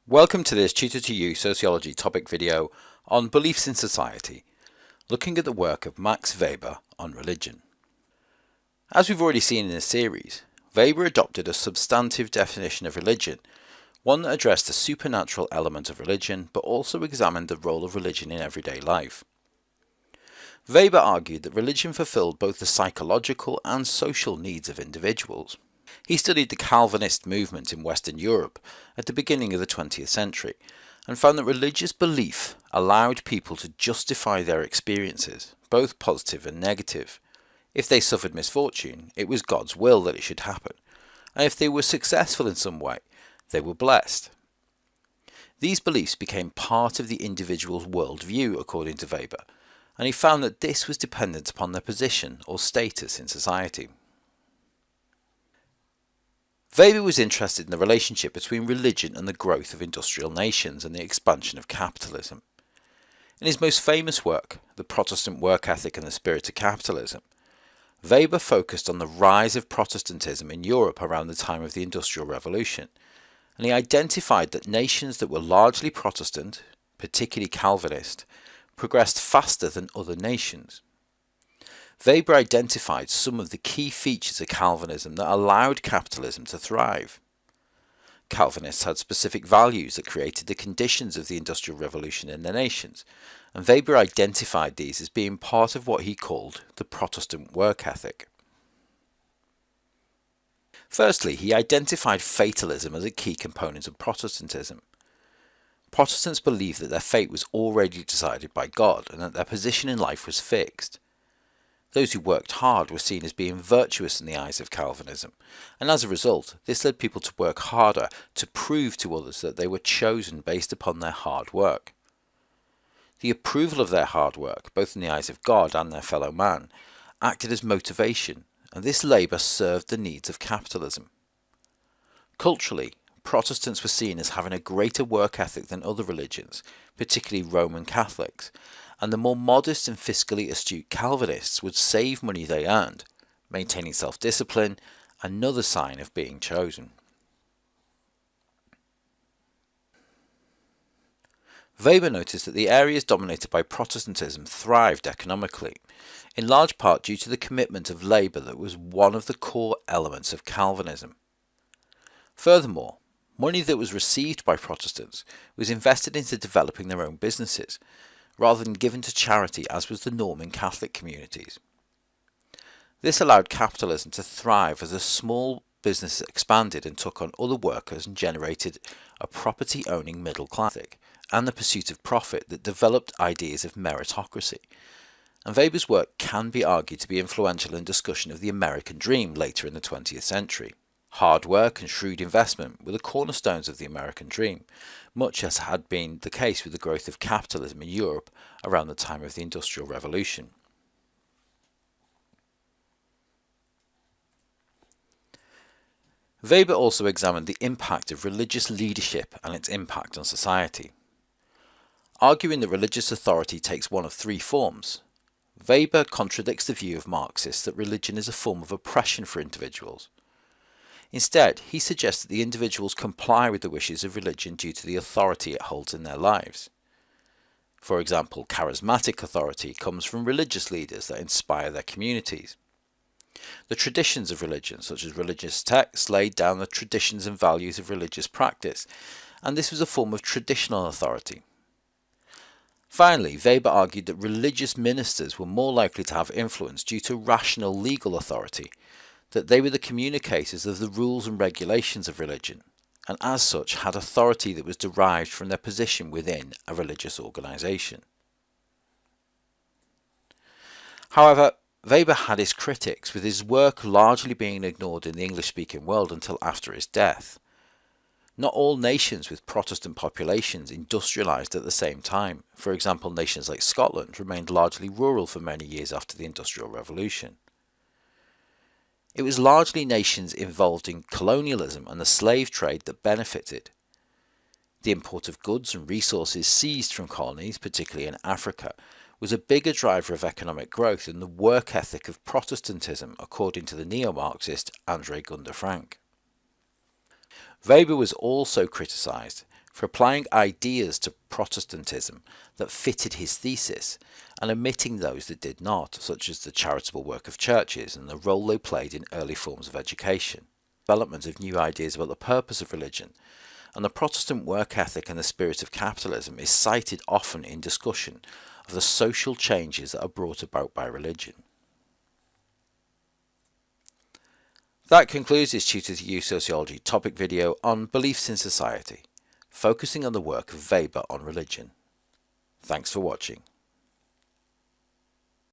Welcome to this Tutor to You Sociology topic video on beliefs in society, looking at the work of Max Weber on religion. As we've already seen in this series, Weber adopted a substantive definition of religion, one that addressed the supernatural element of religion but also examined the role of religion in everyday life. Weber argued that religion fulfilled both the psychological and social needs of individuals. He studied the Calvinist movement in Western Europe at the beginning of the 20th century and found that religious belief allowed people to justify their experiences, both positive and negative. If they suffered misfortune, it was God's will that it should happen, and if they were successful in some way, they were blessed. These beliefs became part of the individual's worldview, according to Weber, and he found that this was dependent upon their position or status in society. Weber was interested in the relationship between religion and the growth of industrial nations and the expansion of capitalism. In his most famous work, The Protestant Work Ethic and the Spirit of Capitalism, Weber focused on the rise of Protestantism in Europe around the time of the Industrial Revolution, and he identified that nations that were largely Protestant, particularly Calvinist, progressed faster than other nations. Weber identified some of the key features of Calvinism that allowed capitalism to thrive. Calvinists had specific values that created the conditions of the Industrial Revolution in their nations, and Weber identified these as being part of what he called the Protestant work ethic. Firstly, he identified fatalism as a key component of Protestantism. Protestants believed that their fate was already decided by God and that their position in life was fixed. Those who worked hard were seen as being virtuous in the eyes of Calvinism, and as a result, this led people to work harder to prove to others that they were chosen based upon their hard work. The approval of their hard work, both in the eyes of God and their fellow man, acted as motivation, and this labour served the needs of capitalism. Culturally, Protestants were seen as having a greater work ethic than other religions, particularly Roman Catholics, and the more modest and fiscally astute Calvinists would save money they earned, maintaining self-discipline, another sign of being chosen. Weber noticed that the areas dominated by Protestantism thrived economically, in large part due to the commitment of labour that was one of the core elements of Calvinism. Furthermore, money that was received by Protestants was invested into developing their own businesses, rather than given to charity as was the norm in Catholic communities. This allowed capitalism to thrive as a small business expanded and took on other workers and generated a property-owning middle class and the pursuit of profit that developed ideas of meritocracy. And Weber's work can be argued to be influential in discussion of the American dream later in the 20th century. Hard work and shrewd investment were the cornerstones of the American dream, much as had been the case with the growth of capitalism in Europe around the time of the Industrial Revolution. Weber also examined the impact of religious leadership and its impact on society. Arguing that religious authority takes one of three forms, Weber contradicts the view of Marxists that religion is a form of oppression for individuals. Instead, he suggests that the individuals comply with the wishes of religion due to the authority it holds in their lives. For example, charismatic authority comes from religious leaders that inspire their communities. The traditions of religion, such as religious texts, laid down the traditions and values of religious practice, and this was a form of traditional authority. Finally, Weber argued that religious ministers were more likely to have influence due to rational legal authority, that they were the communicators of the rules and regulations of religion, and as such had authority that was derived from their position within a religious organisation. However, Weber had his critics, with his work largely being ignored in the English-speaking world until after his death. Not all nations with Protestant populations industrialised at the same time. For example, nations like Scotland remained largely rural for many years after the Industrial Revolution. It was largely nations involved in colonialism and the slave trade that benefited. The import of goods and resources seized from colonies, particularly in Africa, was a bigger driver of economic growth than the work ethic of Protestantism, according to the neo-Marxist André Gunder Frank. Weber was also criticised for applying ideas to Protestantism that fitted his thesis and omitting those that did not, such as the charitable work of churches and the role they played in early forms of education, development of new ideas about the purpose of religion, and the Protestant work ethic and the spirit of capitalism is cited often in discussion of the social changes that are brought about by religion. That concludes this Tutor to You Sociology topic video on beliefs in society, focusing on the work of Weber on religion. Thanks for watching.